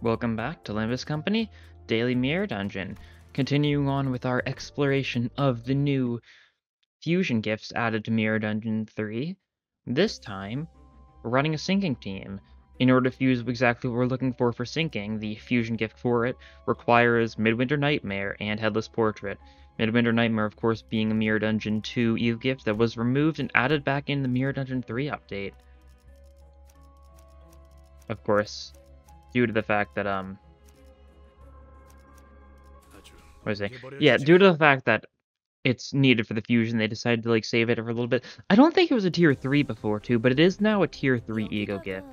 Welcome back to Limbus Company Daily Mirror Dungeon, continuing on with our exploration of the new fusion gifts added to Mirror Dungeon 3. This time, we're running a syncing team. In order to fuse exactly what we're looking for syncing, the fusion gift for it requires Midwinter Nightmare and Headless Portrait. Midwinter Nightmare, of course, being a Mirror Dungeon 2 E.G.O gift that was removed and added back in the Mirror Dungeon 3 update. Of course, due to the fact that, what is it? Yeah, due to the fact that it's needed for the fusion, they decided to, like, save it for a little bit. I don't think it was a tier 3 before, too, but it is now a tier 3 E.G.O gift.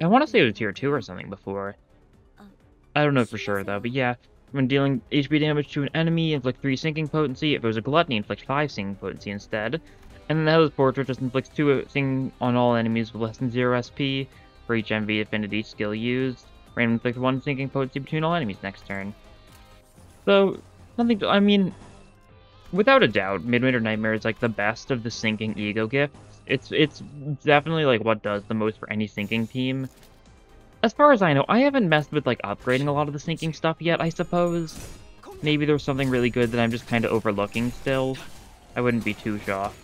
I want to say it was a tier 2 or something before. I don't know for sure, though, but yeah. When dealing HP damage to an enemy, inflict 3 sinking potency. If it was a gluttony, inflict 5 sinking potency instead. And then the Headless Portrait just inflicts 2 sinking on all enemies with less than 0 SP for each MV affinity skill used. Random inflict 1 sinking potency between all enemies next turn. So, nothing to, I mean, without a doubt, Midwinter Nightmare is like the best of the sinking E.G.O gifts. It's definitely like what does the most for any sinking team. As far as I know, I haven't messed with like upgrading a lot of the sinking stuff yet, I suppose. Maybe there's something really good that I'm just kind of overlooking still. I wouldn't be too shocked.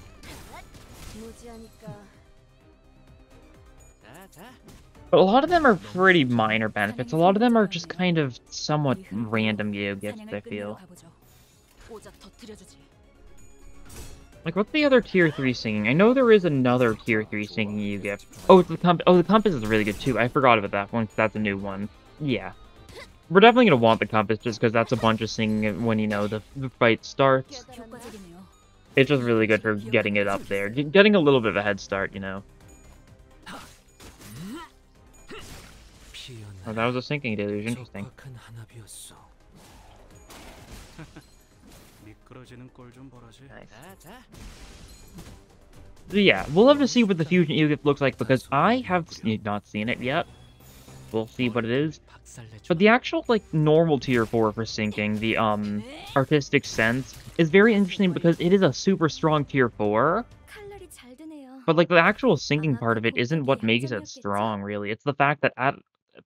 But a lot of them are pretty minor benefits. A lot of them are just kind of somewhat random E.G.O gifts, I feel. Like, what's the other tier 3 singing? I know there is another tier 3 singing E.G.O gift. Oh, it's the compass. Oh, the compass is really good too. I forgot about that one, because that's a new one. Yeah. We're definitely going to want the compass just because that's a bunch of singing when, you know, the fight starts. It's just really good for getting it up there. Getting a little bit of a head start, you know. Oh, that was a sinking deluge. Interesting. Nice. So yeah, we'll have to see what the Fusion E.G.O gift looks like because I have not seen it yet. We'll see what it is. But the actual, like, normal tier 4 for sinking, the, Artistic Sense, is very interesting because it is a super strong tier 4. But, like, the actual sinking part of it isn't what makes it strong, really. It's the fact that at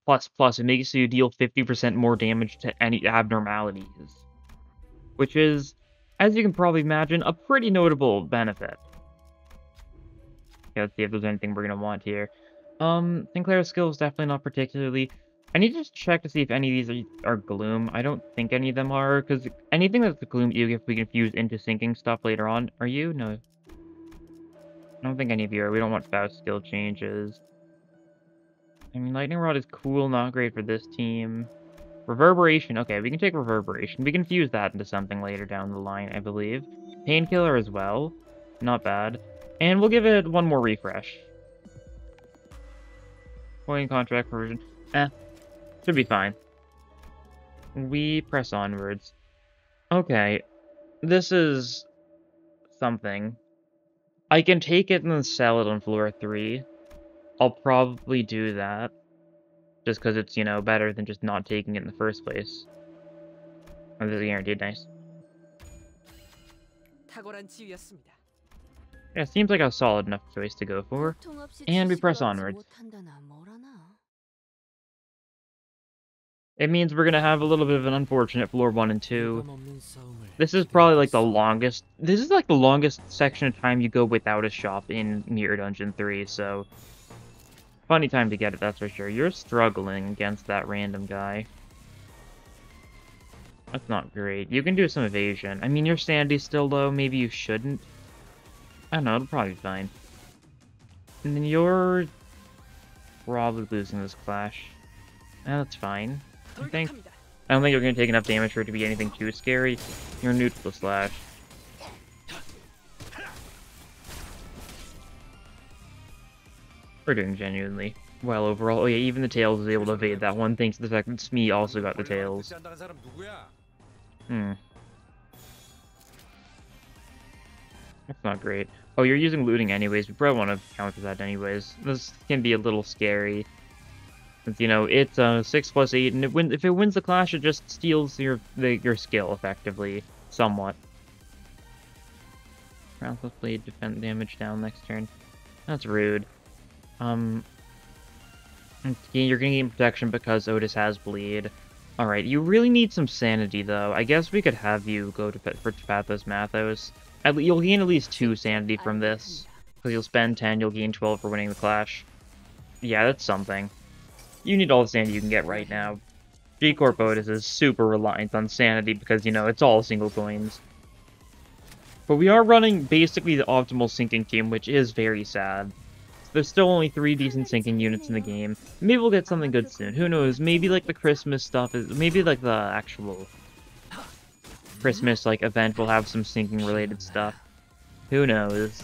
++, it makes you deal 50% more damage to any abnormalities. Which is, as you can probably imagine, a pretty notable benefit. Okay, let's see if there's anything we're going to want here. Sinclair's skill is definitely not particularly. I need to just check to see if any of these are Gloom. I don't think any of them are, because anything that's the Gloom E.G.O we can fuse into sinking stuff later on. Are you? No. I don't think any of you are. We don't want Faust skill changes. I mean, Lightning Rod is cool, not great for this team. Reverberation. Okay, we can take Reverberation. We can fuse that into something later down the line, I believe. Painkiller as well. Not bad. And we'll give it one more refresh. Point contract version. Should be fine. We press onwards. Okay. This is something. I can take it and then sell it on floor 3. I'll probably do that. Just because it's, you know, better than just not taking it in the first place. Oh, this is guaranteed nice. Yeah, seems like a solid enough choice to go for. And we press onwards. It means we're gonna have a little bit of an unfortunate floor 1 and 2. This is probably like the longest. This is like the longest section of time you go without a shop in Mirror Dungeon 3, so funny time to get it, that's for sure. You're struggling against that random guy. That's not great. You can do some evasion. I mean, your sanity's still low. Maybe you shouldn't. I don't know. It'll probably be fine. And then you're probably losing this clash. That's fine. I don't think you're going to take enough damage for it to be anything too scary. You're neutral slash. We're doing genuinely well overall. Oh yeah, even the Tails is able to evade that one thanks to the fact that Smee also got the Tails. That's not great. Oh, you're using looting anyways. We probably want to counter that anyways. This can be a little scary. Since, you know, it's 6+8, and if it wins the clash, it just steals your skill, effectively. Somewhat. Roundless Blade, defend damage down next turn. That's rude. Okay, you're gonna gain protection because Otis has bleed. Alright, you really need some sanity, though. I guess we could have you go to for Pathos Mathos. You'll gain at least 2 sanity from this. Because you'll spend 10, you'll gain 12 for winning the clash. Yeah, that's something. You need all the sanity you can get right now. G-Corp Otis is super reliant on sanity because, you know, it's all single coins. But we are running basically the optimal sinking team, which is very sad. There's still only 3 decent sinking units in the game. Maybe we'll get something good soon. Who knows? Maybe like the Christmas stuff is maybe like the actual Christmas like event will have some sinking related stuff. Who knows?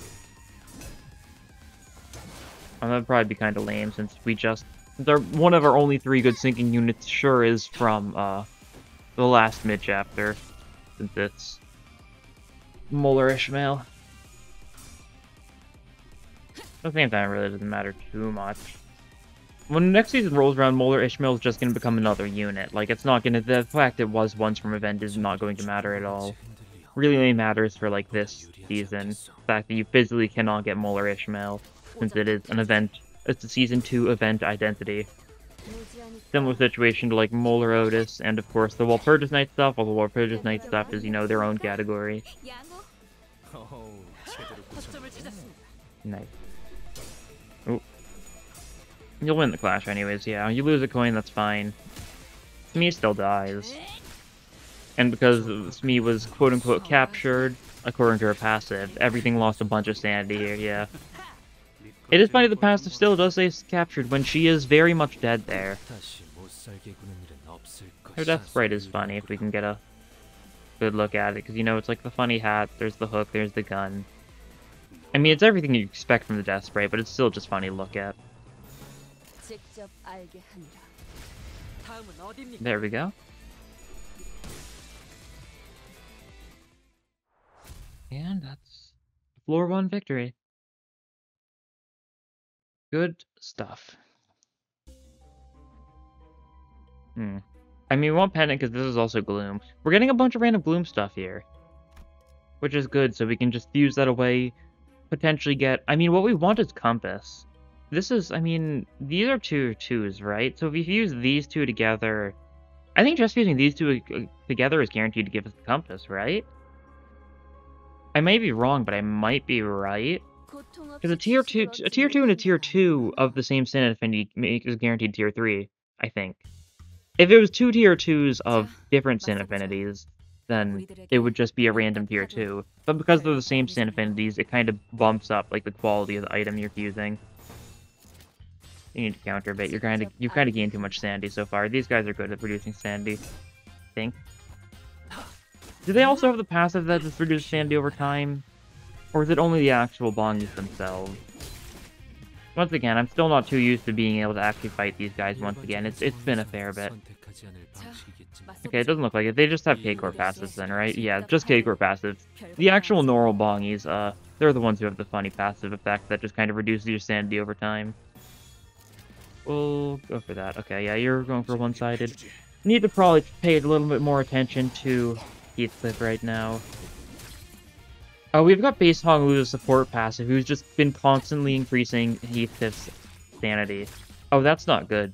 That'd probably be kind of lame since one of our only 3 good sinking units sure is from the last mid chapter, since it's Molar Ishmael. At the same time, it really doesn't matter too much. When next season rolls around, Molar Ishmael is just going to become another unit. Like, it's not going to... The fact it was once from event is not going to matter at all. Really only matters for, like, this season. The fact that you physically cannot get Molar Ishmael, since it is an event... It's a Season 2 event identity. Similar situation to, like, Molar Otis, and, of course, the Walpurgis Night stuff. All the Walpurgis Night stuff is, you know, their own category. Nice. Oh. You'll win the clash anyways, yeah. You lose a coin, that's fine. Smee still dies. And because Smee was quote-unquote captured, according to her passive, everything lost a bunch of sanity here, yeah. It is funny the passive still does say captured when she is very much dead there. Her death sprite is funny if we can get a good look at it, because, you know, it's like the funny hat, there's the hook, there's the gun. I mean, it's everything you expect from the death sprite, but it's still just funny to look at. There we go. And that's floor 1 victory. Good stuff. I mean, we want Pennant because this is also Gloom. We're getting a bunch of random Gloom stuff here, which is good, so we can just fuse that away, potentially get... I mean, what we want is Compass. This is, I mean, these are 2 twos, right? So if we fuse these 2 together... I think just fusing these 2 together is guaranteed to give us the Compass, right? I may be wrong, but I might be right. Because a tier 2 and a tier 2 of the same sin affinity is guaranteed tier 3, I think. If it was 2 tier 2s of different sin affinities, then it would just be a random tier 2. But because they're the same sin affinities, it kind of bumps up like the quality of the item you're fusing. You need to counter a bit. You've kind of gained too much sanity so far. These guys are good at producing sanity, I think. Do they also have the passive that just reduces sanity over time? Or is it only the actual bongies themselves? Once again, I'm still not too used to being able to actually fight these guys once again. It's been a fair bit. Okay, it doesn't look like it. They just have K-Core passives then, right? Yeah, just K-Core passives. The actual normal bongies, they're the ones who have the funny passive effect that just kind of reduces your sanity over time. We'll go for that. Okay, yeah, you're going for one-sided. Need to probably pay a little bit more attention to Heathcliff right now. Oh, we've got Base Honglu's support passive, who's just been constantly increasing Heathcliff's sanity. Oh, that's not good.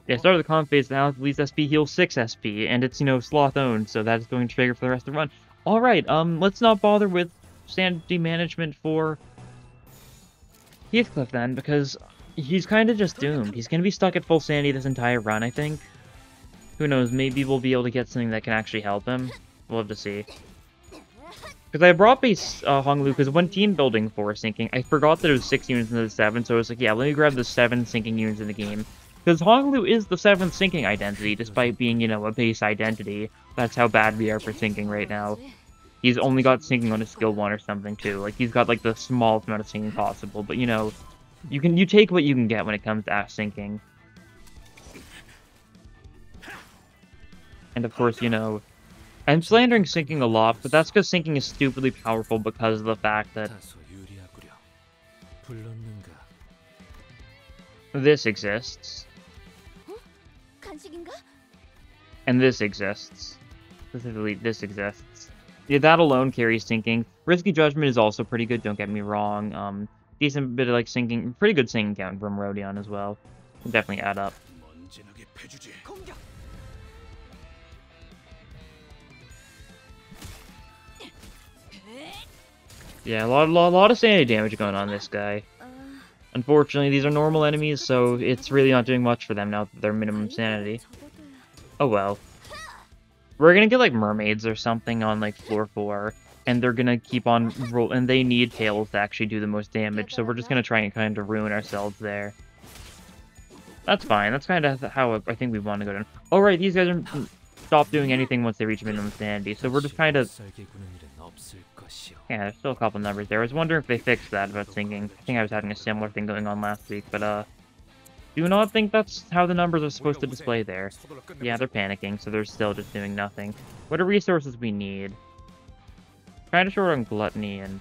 Yeah, start of the comp phase now, leads SP heals 6 SP, and it's, you know, sloth owned, so that's going to trigger for the rest of the run. Alright, let's not bother with sanity management for Heathcliff then, because he's kind of just doomed. He's going to be stuck at full sanity this entire run, I think. Who knows, maybe we'll be able to get something that can actually help him. We'll have to see. Because I brought base Honglu, because when team building for sinking, I forgot that it was 6 units instead of 7, so I was like, yeah, let me grab the 7 sinking units in the game. Because Honglu is the 7th sinking identity, despite being, you know, a base identity. That's how bad we are for sinking right now. He's only got sinking on his skill 1 or something, too. Like, he's got, like, the smallest amount of sinking possible, but, you know, you take what you can get when it comes to sinking. And, of course, you know, I'm slandering sinking a lot, but that's because sinking is stupidly powerful because of the fact that this exists. And this exists. Specifically, this exists. Yeah, that alone carries sinking. Risky Judgment is also pretty good, don't get me wrong. decent bit of like sinking, pretty good sinking count from Rodion as well. Will definitely add up. Yeah, a lot of sanity damage going on this guy. Unfortunately, these are normal enemies, so it's really not doing much for them now that they're minimum sanity. Oh well. We're gonna get like mermaids or something on like floor 4, and they're gonna keep on roll, and they need tails to actually do the most damage, so we're just gonna try and kind of ruin ourselves there. That's fine. That's kind of how I think we want to go down. Oh right, these guys are stop doing anything once they reach minimum sanity, so we're just kind of... Yeah, there's still a couple numbers there. I was wondering if they fixed that about sinking. I think I was having a similar thing going on last week, but do not think that's how the numbers are supposed to display there. Yeah, they're panicking, so they're still just doing nothing. What are resources we need? Kind of short on gluttony and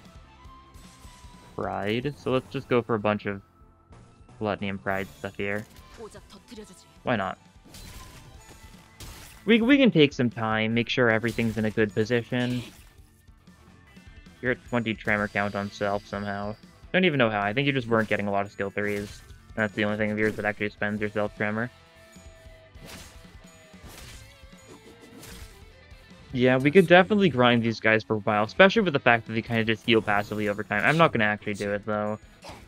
pride, so let's just go for a bunch of gluttony and pride stuff here. Why not? We can take some time, make sure everything's in a good position. You're at 20 tremor count on self somehow. Don't even know how. I think you just weren't getting a lot of skill 3s. That's the only thing of yours that actually spends your self tremor. Yeah, we could definitely grind these guys for a while, especially with the fact that they kind of just heal passively over time. I'm not going to actually do it, though.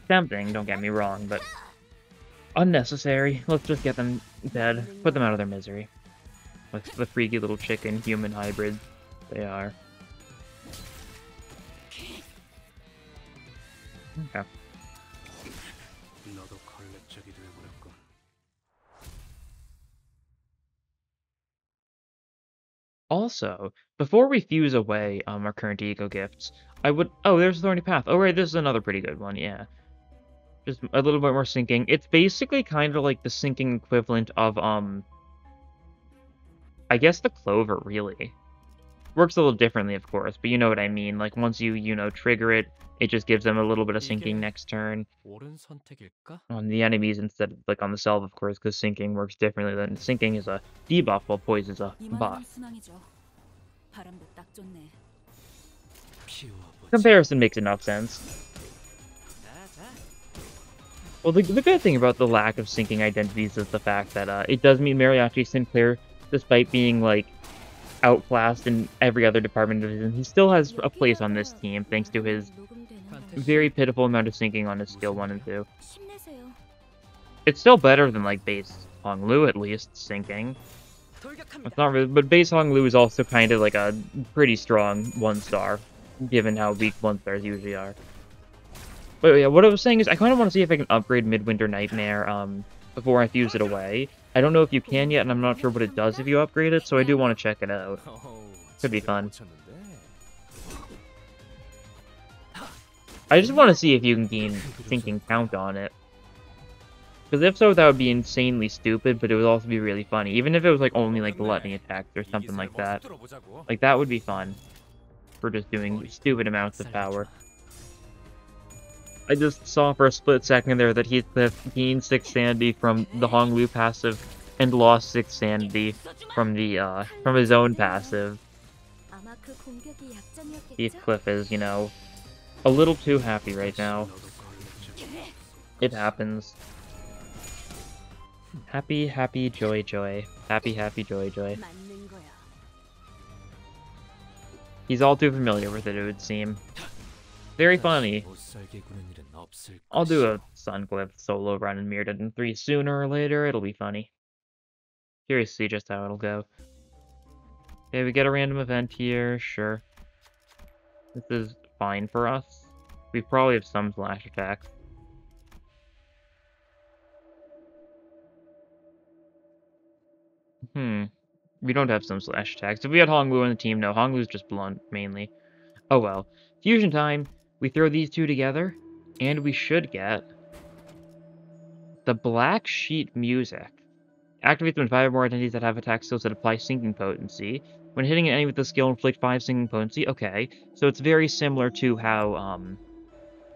Tempting, don't get me wrong, but unnecessary. Let's just get them dead. Put them out of their misery. With the freaky little chicken-human hybrids they are. Okay. Also, before we fuse away our current ego gifts, I would... Oh, there's Thorny Path. Oh, right, this is another pretty good one, yeah. Just a little bit more sinking. It's basically kind of like the sinking equivalent of, I guess the Clover, really. Works a little differently, of course, but you know what I mean. Like, once you know, trigger it, it just gives them a little bit of sinking next turn. On the enemies instead of, like, on the self, of course, because sinking works differently. Than sinking is a debuff, while poise is a buff. Comparison makes enough sense. Well, the good thing about the lack of sinking identities is the fact that it does mean Mariachi Sinclair, despite being, like, outclassed in every other department division, he still has a place on this team, thanks to his very pitiful amount of sinking on his skill 1 and 2. It's still better than, like, base Honglu, at least, sinking. It's not really, but base Honglu is also kind of like a pretty strong 1-star, given how weak 1-stars usually are. But yeah, what I was saying is I kind of want to see if I can upgrade Midwinter Nightmare before I fuse it away. I don't know if you can yet, and I'm not sure what it does if you upgrade it, so I do want to check it out. Could be fun. I just want to see if you can gain sinking count on it. Because if so, that would be insanely stupid, but it would also be really funny. Even if it was like only like gluttony attacks or something like that. Like, that would be fun. For just doing stupid amounts of power. I just saw for a split second there that Heathcliff gained 6 sanity from the Honglu passive and lost 6 sanity from the from his own passive. Heathcliff is, you know, a little too happy right now. It happens. Happy, happy, joy, joy. Happy, happy, joy, joy. He's all too familiar with it, it would seem. Very funny. I'll do a Suncliff solo run in Mirrodin 3 sooner or later, it'll be funny. Curious to see just how it'll go. Okay, we get a random event here, sure. This is fine for us. We probably have some slash attacks. We don't have some slash attacks. If we had Hongwu on the team, no, Hongwu's just blunt, mainly. Oh well. Fusion time. We throw these two together, and we should get the Black Sheet Music. Activates when 5 or more entities that have attack skills that apply sinking potency. When hitting an enemy with the skill, inflict 5 sinking potency. Okay, so it's very similar to how,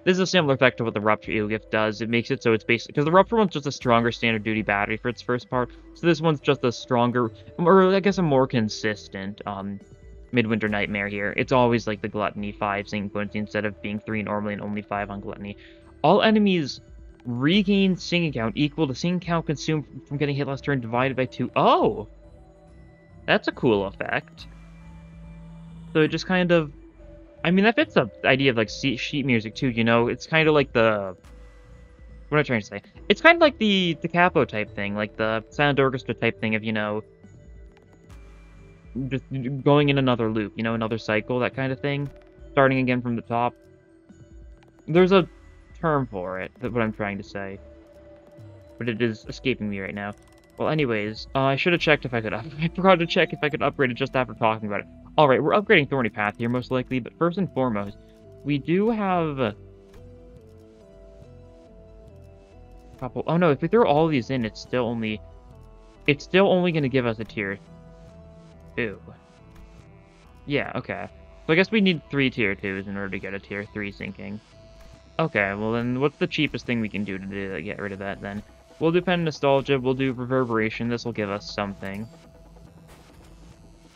this is a similar effect to what the Rupture E.G.O Gift does. It makes it so it's basically... Because the Rupture one's just a stronger standard duty battery for its first part, so this one's just a stronger, or I guess a more consistent, Midwinter Nightmare here. It's always like the Gluttony 5 sinking potency instead of being 3 normally and only 5 on Gluttony. All enemies regain singing count equal to singing count consumed from getting hit last turn divided by 2. Oh! That's a cool effect. So it just kind of... I mean, that fits the idea of, like, sheet music, too, you know? It's kind of like the... What am I trying to say? It's kind of like the capo type thing, like the sound orchestra type thing of, you know... Just going in another loop, you know, another cycle, that kind of thing. Starting again from the top. There's a term for it, that's what I'm trying to say. But it is escaping me right now. Well, anyways, I should have checked if I could... I forgot to check if I could upgrade it just after talking about it. Alright, we're upgrading Thorny Path here, most likely, but first and foremost, we do have... a couple... Oh no, if we throw all these in, it's still only... It's still only going to give us a tier 2. Yeah, okay. So I guess we need 3 tier 2s in order to get a tier 3 sinking. Okay, well then, what's the cheapest thing we can do to get rid of that, then? We'll do Pen Nostalgia, we'll do Reverberation, this will give us something.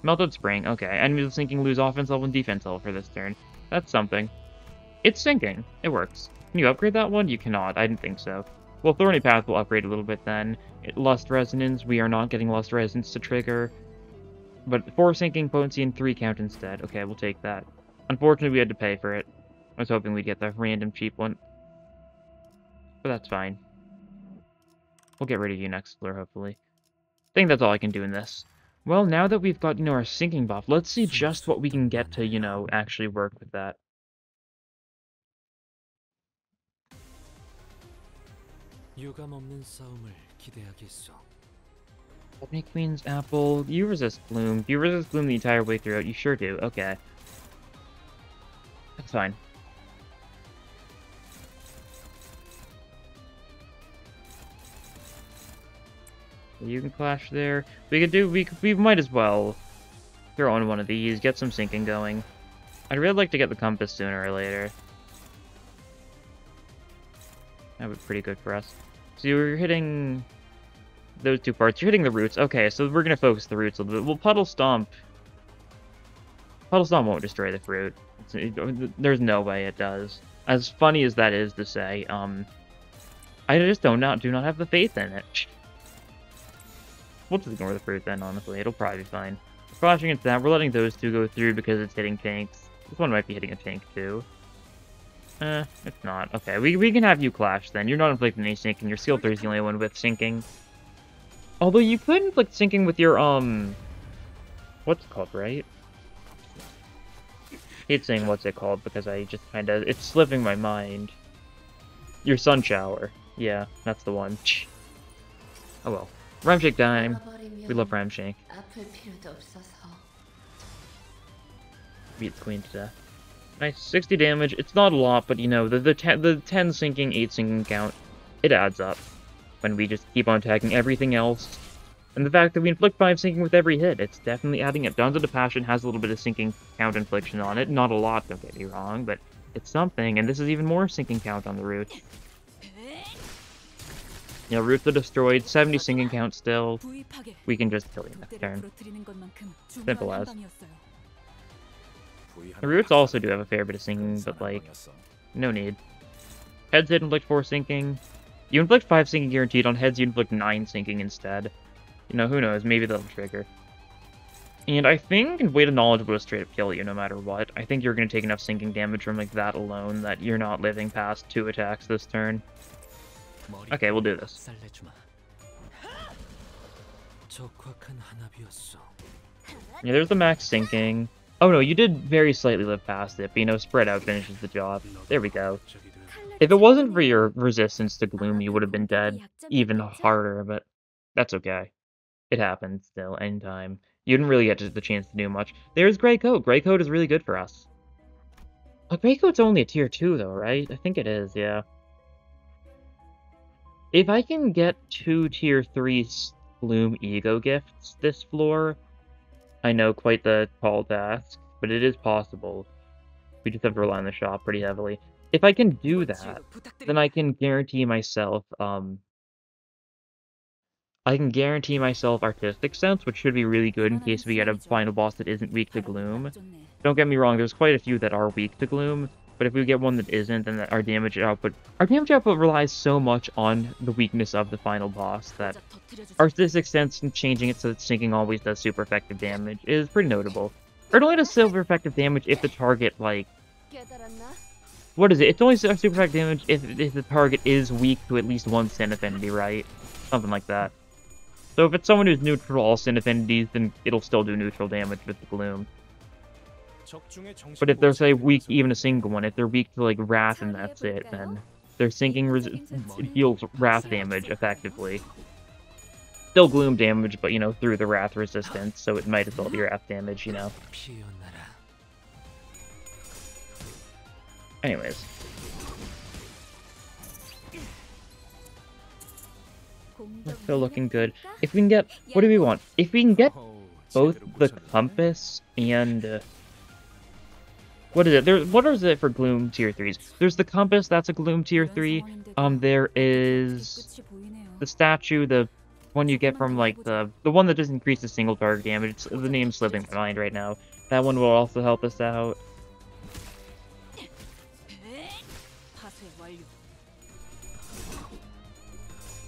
Melted Spring, okay. Enemies sinking lose offense level and defense level for this turn. That's something. It's sinking. It works. Can you upgrade that one? You cannot. I didn't think so. Well, Thorny Path will upgrade a little bit then. Lust Resonance, we are not getting Lust Resonance to trigger. But 4 sinking, potency, and 3 count instead. Okay, we'll take that. Unfortunately, we had to pay for it. I was hoping we'd get the random cheap one. But that's fine. We'll get rid of you next floor, hopefully. I think that's all I can do in this. Well, now that we've got, you know, our sinking buff, let's see just what we can get to, you know, actually work with that. Ebony Queen's Apple. You resist Gloom. Do you resist Gloom the entire way throughout? You sure do. Okay. That's fine. You can clash there. We might as well throw on one of these, get some sinking going. I'd really like to get the compass sooner or later. That would be pretty good for us. So you're hitting those 2 parts. You're hitting the roots. Okay, so we're gonna focus the roots a little bit. Well, Puddle Stomp. Puddle Stomp won't destroy the fruit. There's no way it does. As funny as that is to say, I just do not have the faith in it. We'll just ignore the fruit then, honestly. It'll probably be fine. Flashing into that, we're letting those 2 go through because it's hitting tanks. This one might be hitting a tank too. It's not. Okay, we can have you clash then. You're not inflicting any sinking. Your skill 3 is the only one with sinking. Although you could inflict sinking with your, what's it called, right? I hate saying what's it called because I just kinda, it's slipping my mind. Your Sun Shower. Yeah, that's the one. Oh well. Ramshake time. We love Ramshake. Beat the queen to death. Nice, 60 damage. It's not a lot, but you know, the 10 sinking, 8 sinking count, it adds up. When we just keep on attacking everything else. And the fact that we inflict 5 sinking with every hit, it's definitely adding up. Dawn's of the Passion has a little bit of sinking count infliction on it. Not a lot, don't get me wrong, but it's something. And this is even more sinking count on the roots. You know, roots are destroyed, 70 sinking count still. We can just kill you next turn. Simple as. The roots also do have a fair bit of sinking, but like, no need. Heads hit inflict 4 sinking. You inflict 5 sinking guaranteed. On heads, you inflict 9 sinking instead. You know, who knows, maybe that'll trigger. And I think Weight of Knowledge will straight up kill you no matter what. I think you're going to take enough sinking damage from like that alone that you're not living past 2 attacks this turn. Okay, we'll do this. Yeah, there's the max sinking. Oh no, you did very slightly live past it, but you know, spread out finishes the job. There we go. If it wasn't for your resistance to Gloom, you would have been dead even harder, but that's okay. It happens still, anytime. You didn't really get the chance to do much. There's Grey Coat. Grey Coat is really good for us. Grey Coat's only a tier 2 though, right? I think it is, yeah. If I can get 2 tier 3 Fusion E.G.O gifts this floor, I know quite the tall task, but it is possible. We just have to rely on the shop pretty heavily. If I can do that, then I can guarantee myself, Artistic Sense, which should be really good in case we get a final boss that isn't weak to Gloom. Don't get me wrong, there's quite a few that are weak to Gloom, But if we get one that isn't, then our damage output relies so much on the weakness of the final boss that artistic sense in changing it so that sinking always does super effective damage is pretty notable. Or it only does super effective damage if the target, like... What is it? It's only super effective damage if the target is weak to at least one sin affinity, right? Something like that. So if it's someone who's neutral to all sin affinities, then it'll still do neutral damage with the Gloom. But if they're, say, weak even a single one, if they're weak to, like, Wrath and that's it, then their sinking deals Wrath damage, effectively. Still Gloom damage, but, you know, through the Wrath resistance, so it might as well be Wrath damage, you know. Anyways. Still looking good. If we can get... What do we want? If we can get both the Compass and... what is it? What is it for Gloom tier 3s? There's the Compass, that's a Gloom tier 3. There is the statue, the one you get from, like, the one that doesn't increase the single target damage. The name's slipping my mind right now. That one will also help us out.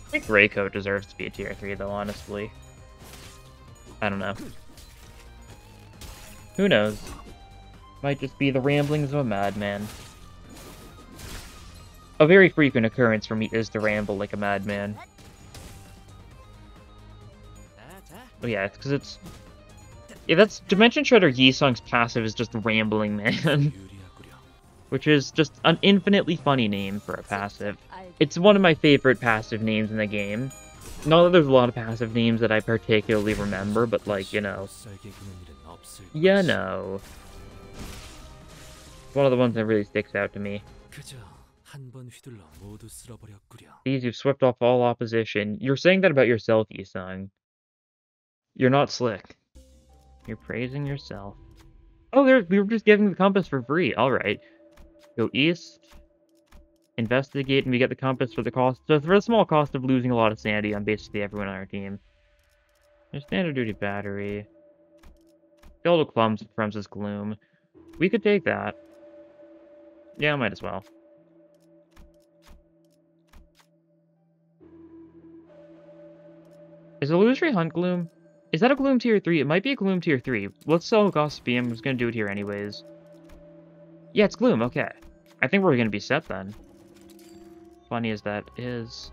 I think Reiko deserves to be a tier 3, though, honestly. I don't know. Who knows? Might just be the ramblings of a madman. A very frequent occurrence for me is to ramble like a madman. Oh yeah, it's because it's... Yeah, that's... Dimension Shredder Yi-Sung's passive is just Rambling Man. Which is just an infinitely funny name for a passive. It's one of my favorite passive names in the game. Not that there's a lot of passive names that I particularly remember, but, like, you know... You know... One of the ones that really sticks out to me. These, you've swept off all opposition. You're saying that about yourself, Yi-Sung. You're not slick. You're praising yourself. Oh, we were just giving the compass for free. Alright. Go east. Investigate, and we get the compass for the cost. So for the small cost of losing a lot of sanity on basically everyone on our team. There's standard duty battery. Skeletal Clumps from this Gloom. We could take that. Yeah, might as well. Is Illusory Hunt Gloom? Is that a Gloom tier 3? It might be a Gloom tier 3. Let's sell Gossipy. I'm just gonna do it here anyways. Yeah, it's Gloom, okay. I think we're gonna be set then. Funny as that is.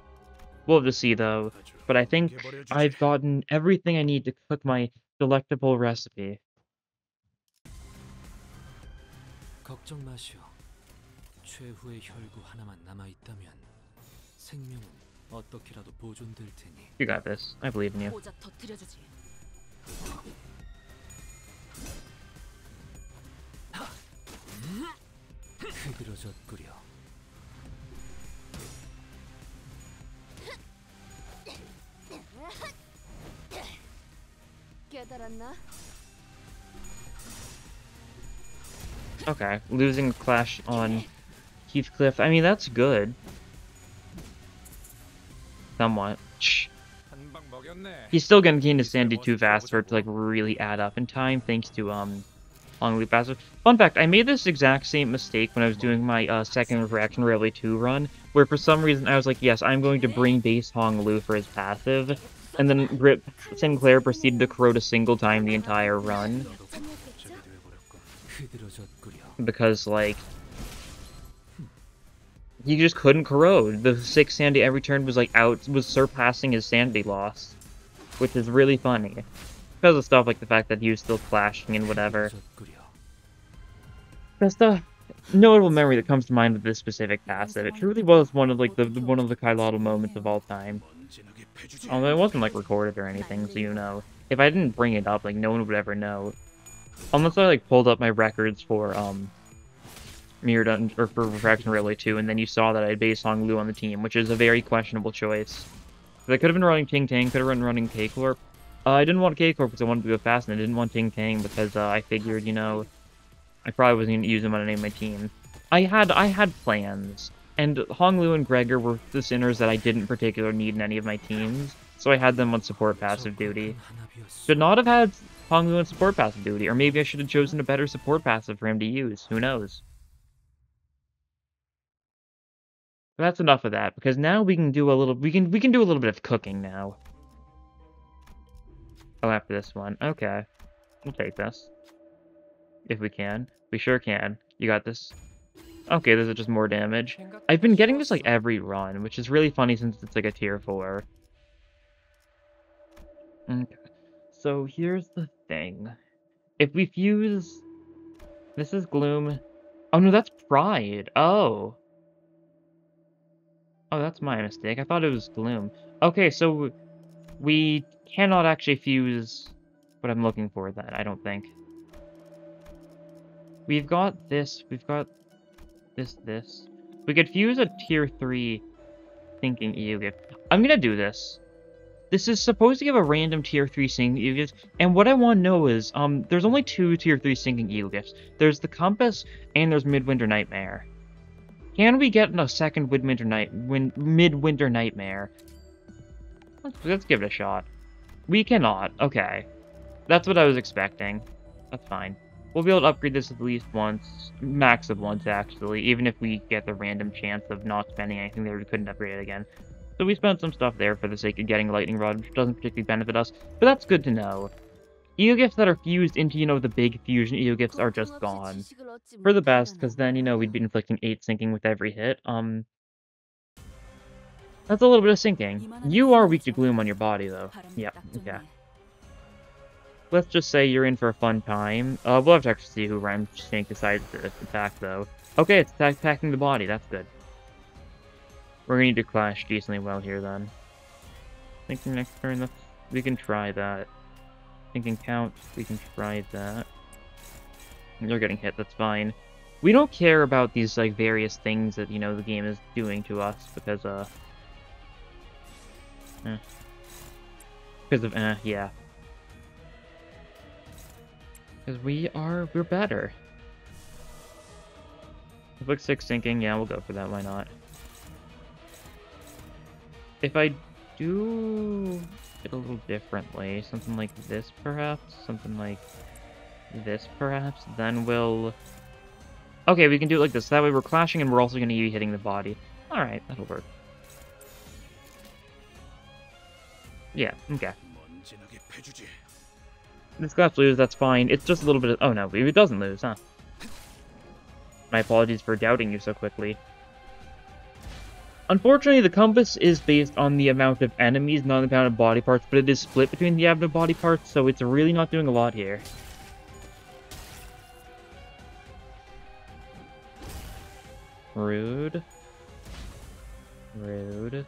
We'll have to see though. But I think I've gotten everything I need to cook my delectable recipe. You got this. I believe in you. Okay, losing Clash on Heathcliff. I mean, that's good. Somewhat. He's still gonna gain his sanity too fast for it to, like, really add up in time, thanks to, Long Leap passive. Fun fact, I made this exact same mistake when I was doing my, second Refraction Railway 2 run, where for some reason I was like, yes, I'm going to bring base Hong Lu for his passive, and then Sinclair proceeded to corrode a single time the entire run. Because, like, he just couldn't corrode. The 6 sanity every turn was, like, was surpassing his sanity loss. Which is really funny. Because of stuff like the fact that he was still flashing and whatever. That's the notable memory that comes to mind with this specific passive. It truly was one of, like, one of the Kailotl moments of all time. Although it wasn't, like, recorded or anything, so you know. If I didn't bring it up, like, no one would ever know. Unless I, like, pulled up my records for, or for Refraction Railway 2, and then you saw that I had base Hong Lu on the team, which is a very questionable choice. I could have been running Ting Tang, could have been running K-Corp. I didn't want K-Corp because I wanted to go fast, and I didn't want Ting Tang because, I figured, you know, I probably wasn't going to use him on any of my team. I had plans, and Hong Lu and Gregor were the sinners that I didn't particularly need in any of my teams, so I had them on support passive duty. Should not have had Hong Lu on support passive duty, or maybe I should have chosen a better support passive for him to use, who knows. But that's enough of that, because now we can do a little we can do a little bit of cooking now. Oh, after this one. Okay. We'll take this. If we can. We sure can. You got this. Okay, this is just more damage. I've been getting this like every run, which is really funny since it's like a tier 4. Okay. So here's the thing. If we fuse... This is Gloom. Oh no, that's Pride. Oh. Oh, that's my mistake. I thought it was Gloom. Okay, so we cannot actually fuse what I'm looking for then, I don't think. We've got this. We've got this. We could fuse a tier 3 Thinking E.G.O Gift. I'm gonna do this. This is supposed to give a random tier 3 Sinking E.G.O Gift, and what I want to know is, there's only 2 tier 3 Sinking E.G.O Gifts. There's the Compass, and there's Midwinter Nightmare. Can we get a second Midwinter Nightmare? Let's give it a shot. We cannot. Okay. That's what I was expecting. That's fine. We'll be able to upgrade this at least once. Max of once, actually. Even if we get the random chance of not spending anything there, we couldn't upgrade it again. So we spent some stuff there for the sake of getting a Lightning Rod, which doesn't particularly benefit us. But that's good to know. E.G.O Gifts that are fused into, the big Fusion E.G.O Gifts are just gone. For the best, because then, we'd be inflicting 8 sinking with every hit. That's a little bit of sinking. You are weak to Gloom on your body, though. Yep, okay. Let's just say you're in for a fun time. We'll have to actually see who Rhyme Shank decides to attack, though. Okay, it's attacking the body. That's good. We're gonna need to clash decently well here, then. Thinking next turn, we can try that. Thinking count, we can try that. They're getting hit, that's fine. We don't care about these, like, various things that, the game is doing to us, because, Because of, yeah. Because we're better. Book 6 sinking, yeah, we'll go for that, why not? If I do it a little differently, something like this perhaps, something like this perhaps, then we'll... Okay, we can do it like this, that way we're clashing and we're also going to be hitting the body. Alright, that'll work. Yeah, okay. This clash lose, that's fine. It's just a little bit of... Oh no, it doesn't lose, huh? My apologies for doubting you so quickly. Unfortunately, the compass is based on the amount of enemies, not the amount of body parts, but it is split between the amount of body parts, so it's really not doing a lot here. Rude. Rude.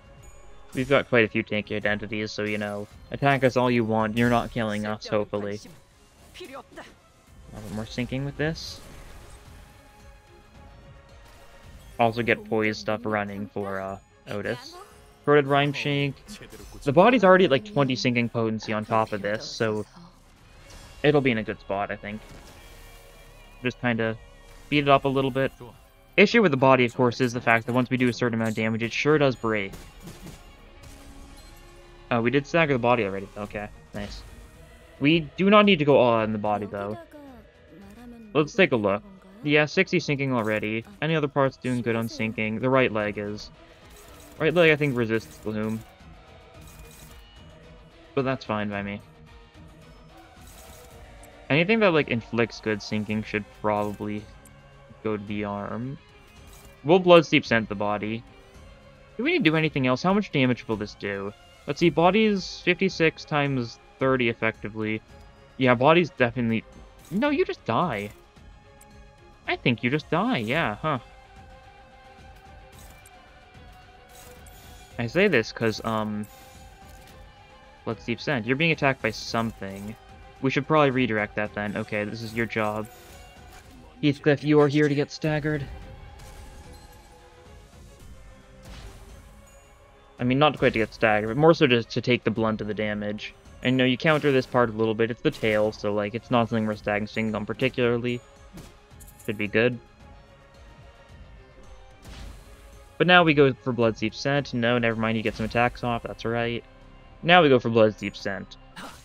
We've got quite a few tanky identities, so, attack us all you want, you're not killing us, hopefully. A little more sinking with this. Also get poise stuff running for, Otis. Corroded Rhyme Shank. The body's already at, like, 20 sinking potency on top of this, so... It'll be in a good spot, I think. Just kinda beat it up a little bit. Issue with the body, of course, is the fact that once we do a certain amount of damage, it sure does break. Oh, we did stagger the body already. Okay, nice. We do not need to go all out in the body, though. Let's take a look. Yeah, 60 sinking already. Any other parts doing good on sinking? The right leg is. Right leg, I think, resists Gloom. But that's fine by me. Anything that, like, inflicts good sinking should probably go to the arm. We'll Blood Steep Scent the body. Do we need to do anything else? How much damage will this do? Let's see, body's 56 times 30 effectively. Yeah, body's definitely... No, you just die. I think you just die, yeah, huh. I say this because, Blood Steep Scent. You're being attacked by something. We should probably redirect that then. Okay, this is your job. Heathcliff, you are here to get staggered. I mean, not quite to get staggered, but more so just to take the blunt of the damage. And you counter this part a little bit. It's the tail, so, like, it's not something we're staggering on particularly. Should be good. But now we go for Blood Steep Scent. No, never mind, you get some attacks off, that's right. Now we go for Blood Steep Scent.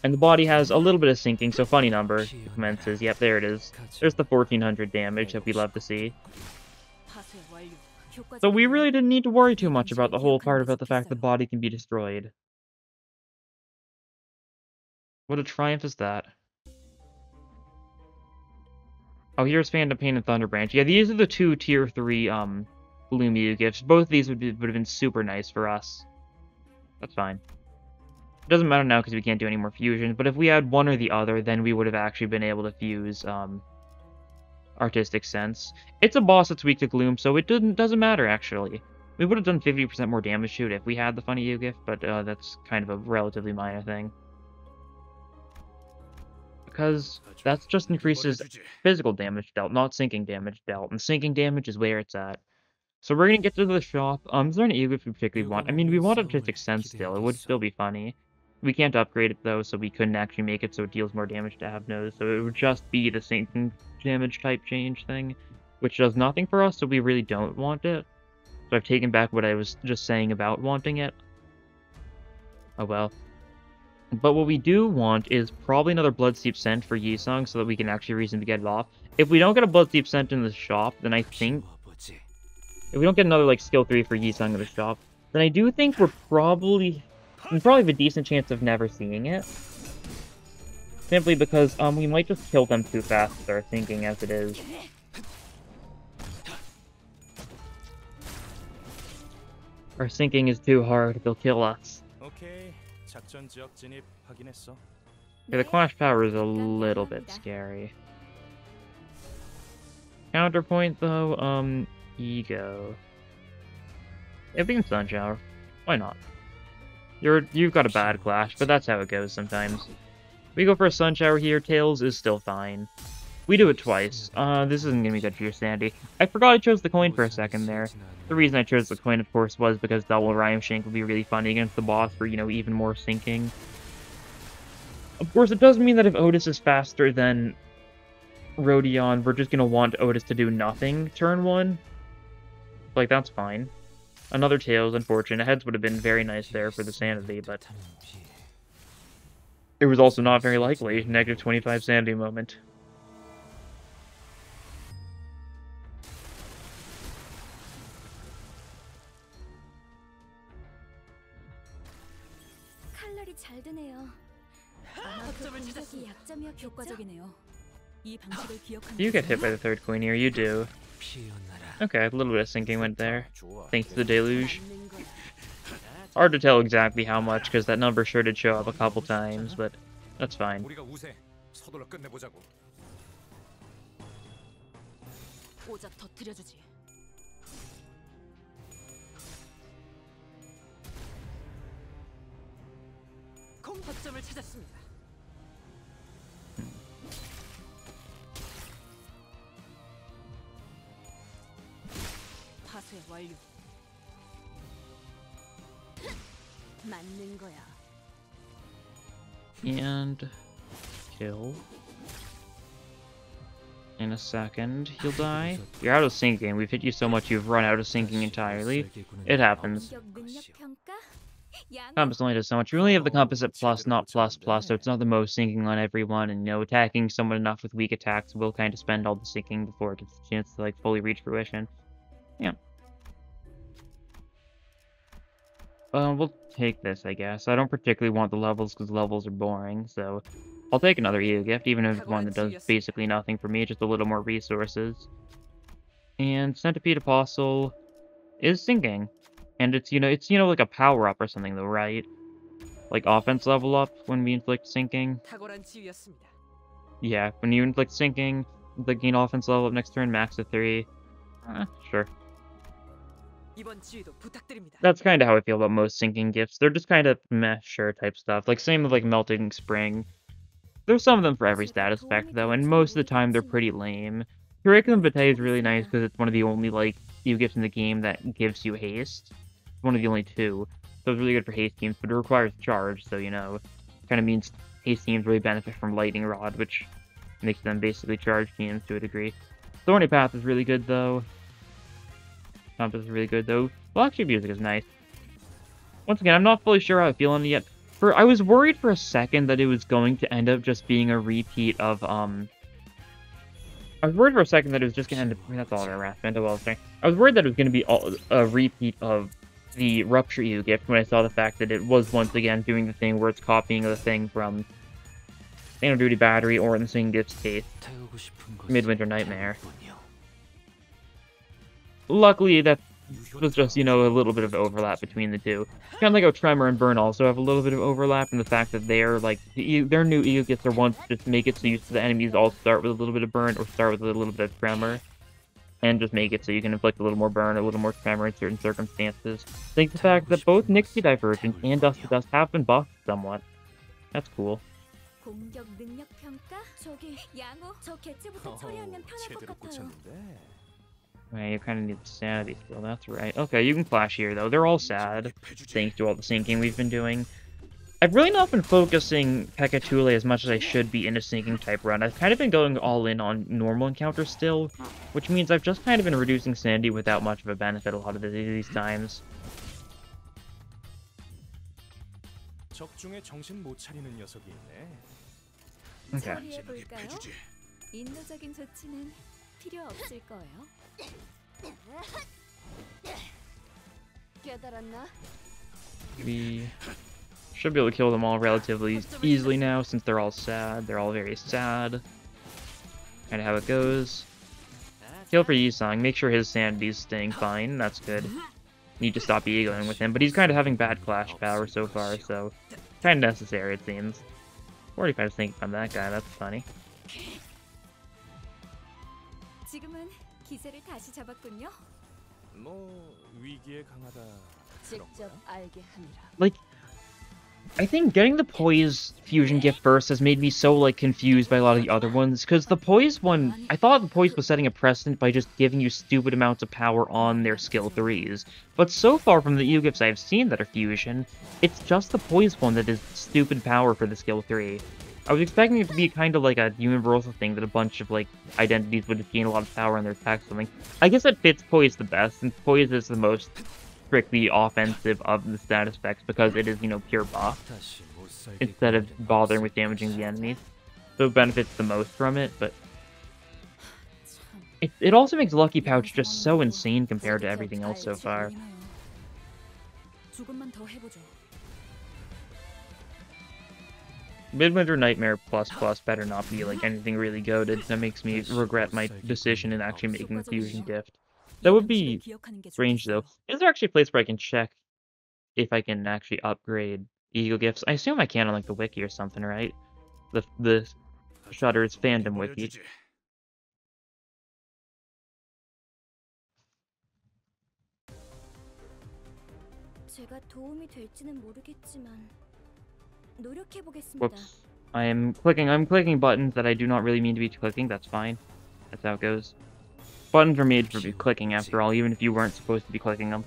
And the body has a little bit of sinking, so funny number commences. Yep, there it is. There's the 1400 damage that we love to see. So we really didn't need to worry too much about the whole part about the fact the body can be destroyed. What a triumph is that? Oh, here's Phantom Pain and Thunder Branch. Yeah, these are the two tier 3 Gloom E.G.O gifts. Both of these would have been super nice for us. That's fine. It doesn't matter now because we can't do any more fusions, but if we had one or the other, then we would have actually been able to fuse Artistic Sense. It's a boss that's weak to Gloom, so it doesn't matter, actually. We would have done 50% more damage to it if we had the Funny E.G.O gift, but that's kind of a relatively minor thing. Because that just increases physical damage dealt, not sinking damage dealt, and sinking damage is where it's at. So we're gonna get to the shop. Is there an E.G.O gift we particularly want? I mean, we want Artistic Sense still. It would still be funny. We can't upgrade it, though, so we couldn't actually make it so it deals more damage to Abnos, so it would just be the sinking damage type change thing, which does nothing for us, so we really don't want it. So I've taken back what I was just saying about wanting it. Oh well. But what we do want is probably another Bloodsteep Scent for Yi-Sung so that we can actually reasonably get it off. If we don't get a Bloodsteep Scent in the shop, then I think... If we don't get another, like, skill 3 for Yi-Sung in the shop, then I do think we probably have a decent chance of never seeing it. Simply because, we might just kill them too fast with our thinking as it is. Our sinking is too hard, they'll kill us. Okay, the Clash Power is a little bit scary. Counterpoint, though, E.G.O. If we can Sun Shower, why not? You've got a bad Clash, but that's how it goes sometimes. We go for a Sun Shower here, Tails is still fine. We do it twice. This isn't gonna be good for your sanity. I forgot I chose the coin for a second there. The reason I chose the coin, of course, was because Double Rhyme Shank would be really funny against the boss for, you know, even more sinking. Of course, it does mean that if Otis is faster than Rodion, we're just gonna want Otis to do nothing turn 1. Like, that's fine. Another Tails, unfortunate. Heads would have been very nice there for the sanity, but... it was also not very likely. Negative 25 sanity moment. You get hit by the third coin here, you do. Okay, a little bit of sinking went there, thanks to the Deluge. Hard to tell exactly how much, because that number sure did show up a couple times, but that's fine. And kill. In a second, he'll die. You're out of sinking. We've hit you so much you've run out of sinking entirely. It happens. Compass only does so much. We only have the compass at plus, not plus plus, so it's not the most sinking on everyone, and, you know, attacking someone enough with weak attacks will kind of spend all the sinking before it gets a chance to, like, fully reach fruition. Yeah. We'll take this, I guess. I don't particularly want the levels, because levels are boring, so... I'll take another E.G.O gift, even if it's one that does basically nothing for me, just a little more resources. And Centipede Apostle is sinking. And it's, like a power-up or something, though, right? Like, offense level up when we inflict sinking. Yeah, when you inflict sinking, the gain offense level up next turn, max to 3. Sure. That's kind of how I feel about most sinking gifts. They're just kind of meh, sure type stuff. Like, same with, like, Melting Spring. There's some of them for every status effect, though, and most of the time they're pretty lame. Curriculum Vitae is really nice because it's one of the only, like, E.G.O gifts in the game that gives you haste. It's one of the only two. So it's really good for haste teams, but it requires charge, so, you know, kind of means haste teams really benefit from Lightning Rod, which makes them basically charge teams to a degree. Thorny Path is really good, though. Compass is really good, though. Well, actually, music is nice. Once again, I'm not fully sure how I feel on it yet. I was worried for a second that it was going to end up just being a repeat of I was worried for a second that it was just gonna end up. I mean, that's all harassment. Well, I was worried that it was gonna be a repeat of the Rupture E.G.O Gift when I saw the fact that it was once again doing the thing where it's copying the thing from Standard Duty Battery, or in the same Gift's case, Midwinter Nightmare. Luckily, that was just, you know, a little bit of overlap between the two. Kind of like how Tremor and Burn also have a little bit of overlap in the fact that they're, like, their new E.G.O Gifts are ones to just make it so the enemies all start with a little bit of Burn, or start with a little bit of Tremor. And just make it so you can inflict a little more Burn, a little more Tremor in certain circumstances. Thanks to the fact that both Nixie Divergent and Dust to Dust have been buffed somewhat. That's cool. Right, you kind of need the sanity still, that's right. Okay, you can flash here, though. They're all sad, thanks to all the syncing we've been doing. I've really not been focusing Pekatule as much as I should be in a sinking type run. I've kind of been going all in on normal encounters still, which means I've just kind of been reducing sanity without much of a benefit a lot of these times. Okay. We should be able to kill them all relatively easily now, since they're all sad. They're all very sad. Kind of how it goes. Kill for Yisang. Make sure his sanity's staying fine. That's good. Need to stop egoing with him, but he's kind of having bad clash power so far, so kind of necessary, it seems. 45 think on that guy. That's funny. Like, I think getting the Poise Fusion Gift first has made me so, like, confused by a lot of the other ones, because the Poise one, I thought the Poise was setting a precedent by just giving you stupid amounts of power on their skill 3s, but so far from the E.G.O Gifts I've seen that are Fusion, it's just the Poise one that is stupid power for the skill 3. I was expecting it to be kind of like a universal thing that a bunch of, like, identities would just gain a lot of power on their attack or something. I guess it fits Poise the best, since Poise is the most strictly offensive of the status effects because it is, you know, pure buff instead of bothering with damaging the enemies. So it benefits the most from it, but it also makes Lucky Pouch just so insane compared to everything else so far. Midwinter Nightmare plus better not be like anything really goated. That makes me regret my decision in actually making the Fusion Gift. That would be strange, though. Is there actually a place where I can check if I can actually upgrade E.G.O Gifts? I assume I can on, like, the wiki or something, right? The Shutter's fandom wiki. Whoops. I'm clicking buttons that I do not really mean to be clicking. That's fine. That's how it goes. Buttons are made for be clicking, after all, even if you weren't supposed to be clicking them.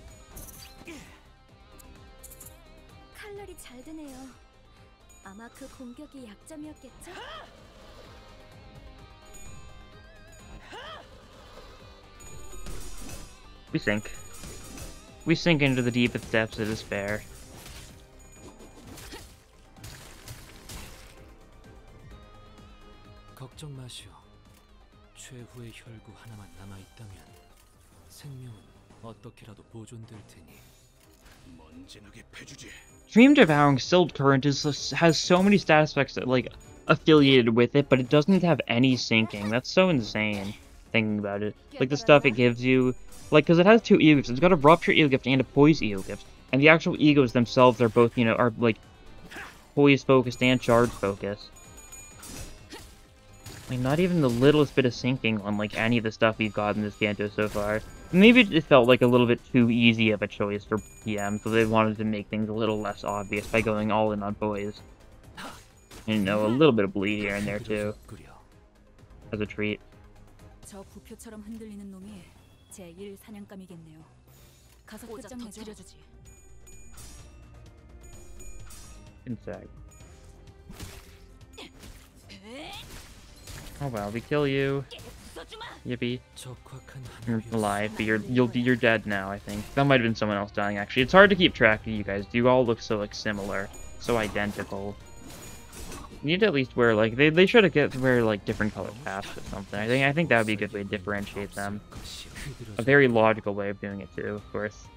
We sink. We sink into the deepest depths of despair. 최후의 혈구 하나만 남아 있다면 생명은 어떻게라도 보존될 테니 먼지나게 패주지. Dream Devouring Sealed Current has so many status effects that, like, affiliated with it, but it doesn't have any syncing. That's so insane, thinking about it. Like, the stuff it gives you, like, because it has two E.G.O Gifts. It's got a Rupture E.G.O Gift and a Poise E.G.O Gift. And the actual E.G.O s themselves are both, you know, are, like, Poise-focused and Charge-focused. Like, not even the littlest bit of syncing on, like, any of the stuff we've got in this Canto so far. Maybe it felt like a little bit too easy of a choice for PM, so they wanted to make things a little less obvious by going all in on Poise. And, you know, a little bit of bleed here and there, too. As a treat. Insect. Oh well, we kill you. Yippee. You're alive, but you're dead now, I think. That might have been someone else dying, actually. It's hard to keep track of you guys. You all look so, like, similar. So identical. You need to at least wear, like, they should have wear, like, different colored hats or something. I think that would be a good way to differentiate them. A very logical way of doing it, too, of course.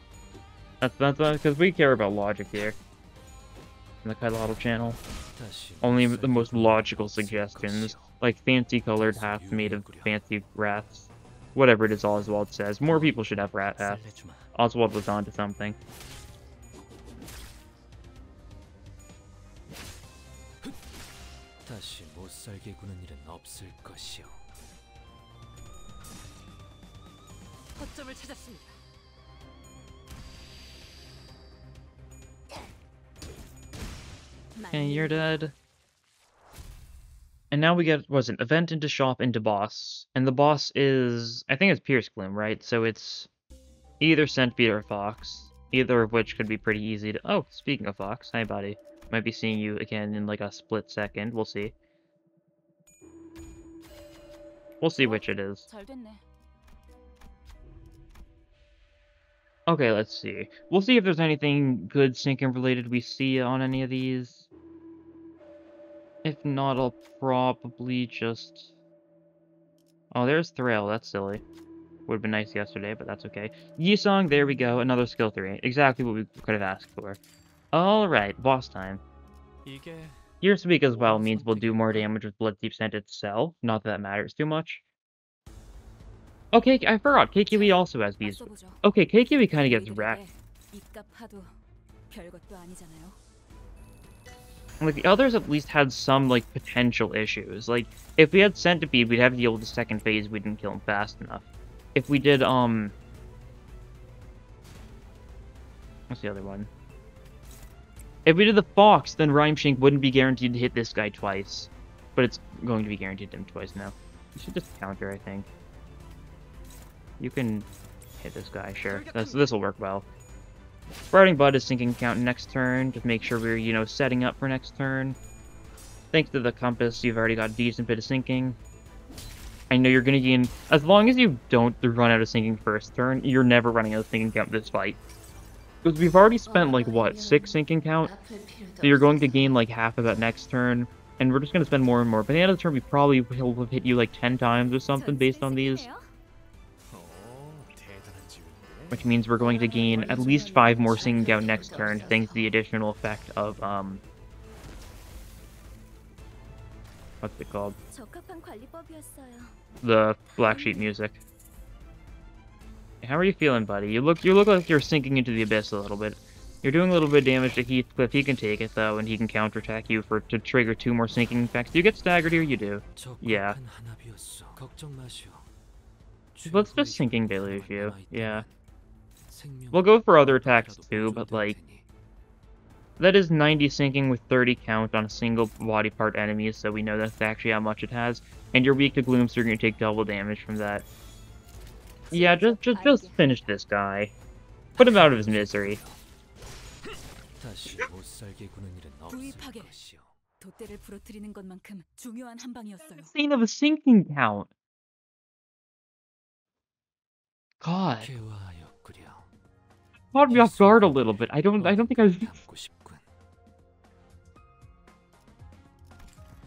That's because we care about logic here. In the Kailotl channel. Only the most logical suggestions, like fancy colored hats made of fancy rats. Whatever it is Oswald says. More people should have rat hats. Oswald was onto something. 다시 못 살게 구는 일은 없을 것이오. 거점을 찾았습니다. And you're dead. And now we get, was it, event into shop into boss. And the boss is, I think it's Pierce Gloom, right? So it's either Centipede or Fox. Either of which could be pretty easy to... Oh, speaking of Fox, hi buddy. Might be seeing you again in like a split second. We'll see. We'll see which it is. Okay, let's see. We'll see if there's anything good syncing related we see on any of these. If not, I'll probably just... Oh, there's Thrill. That's silly. Would have been nice yesterday, but that's okay. Yisong, there we go. Another skill 3. Exactly what we could have asked for. Alright, boss time. Your Speak as well means we'll do more damage with Blood Deep Scent itself. Not that that matters too much. Okay, I forgot. KQE also has these. Okay, KQE kind of gets wrecked. Like, the others at least had some, like, potential issues. Like, if we had Centipede, we'd have to deal with the second phase, we didn't kill him fast enough. If we did, what's the other one? If we did the Fox, then Rhymeshank wouldn't be guaranteed to hit this guy twice. But it's going to be guaranteed to hit him twice now. You should just counter, I think. You can hit this guy, sure. This will work well. Sprouting Bud is sinking count next turn, to make sure we're, you know, setting up for next turn. Thanks to the compass, you've already got a decent bit of sinking. I know you're gonna gain... As long as you don't run out of sinking first turn, you're never running out of sinking count this fight. Because we've already spent, like, what, 6 sinking count? So you're going to gain, like, half of that next turn. And we're just gonna spend more and more. By the end of the turn, we probably will have hit you, like, 10 times or something based on these. Which means we're going to gain at least 5 more sinking count next turn, thanks to the additional effect of, what's it called? The Black Sheep music. How are you feeling, buddy? You look like you're sinking into the abyss a little bit. You're doing a little bit of damage to Heathcliff. He can take it, though, and he can counterattack you to trigger 2 more sinking effects. Do you get staggered here? You do. Yeah. Let's just sinking deluge you. Yeah. We'll go for other attacks too, but like... That is 90 sinking with 30 count on a single body part enemy, so we know that's actually how much it has. And you're weak to Gloom, so you're going to take double damage from that. Yeah, just finish this guy. Put him out of his misery. Scene of a sinking count. God. Caught me off guard a little bit. I don't think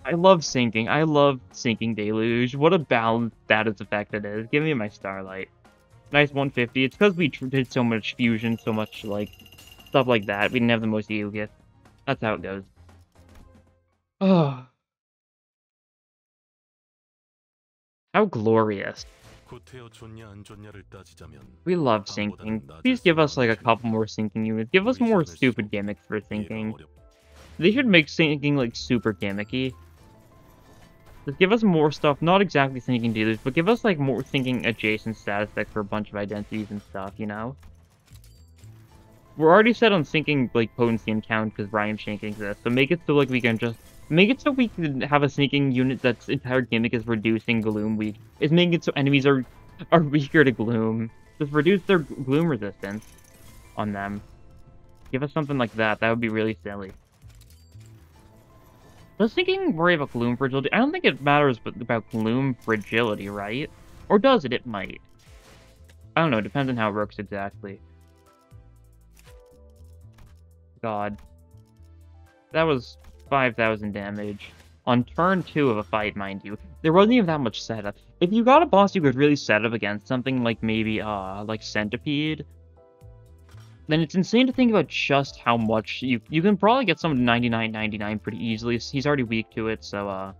I love sinking. I love sinking Deluge. What a balanced status effect it is. Give me my Starlight. Nice 150. It's because we did so much fusion, so much, like, stuff like that. We didn't have the most E.G.O Gift. That's how it goes. Oh. How glorious. We love sinking. Please give us like a couple more sinking units. Give us more stupid gimmicks for sinking. They should make sinking like super gimmicky. Just give us more stuff, not exactly sinking dealers, but give us like more sinking adjacent status effects for a bunch of identities and stuff, you know? We're already set on sinking like potency and count because Rhymeshank exists, so make it so like we can just make it so we can have a sneaking unit that's entire gimmick is reducing Gloom weak. Is making it so enemies are weaker to Gloom. Just reduce their Gloom resistance on them. Give us something like that. That would be really silly. Does thinking worry about Gloom fragility? I don't think it matters about Gloom fragility, right? Or does it? It might. I don't know. It depends on how it works exactly. God. That was 5,000 damage. On turn 2 of a fight, mind you. There wasn't even that much setup. If you got a boss you could really set up against something like maybe, like Centipede, then it's insane to think about just how much you can probably get someone to 99 pretty easily. He's already weak to it, so,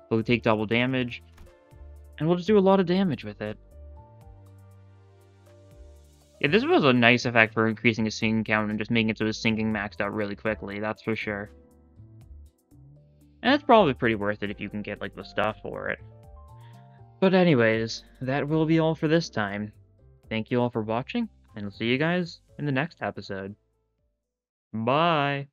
he'll take double damage. And we'll just do a lot of damage with it. Yeah, this was a nice effect for increasing his sinking count and just making it so his sinking maxed out really quickly, that's for sure. And it's probably pretty worth it if you can get, like, the stuff for it. But anyways, that will be all for this time. Thank you all for watching, and I'll see you guys in the next episode. Bye!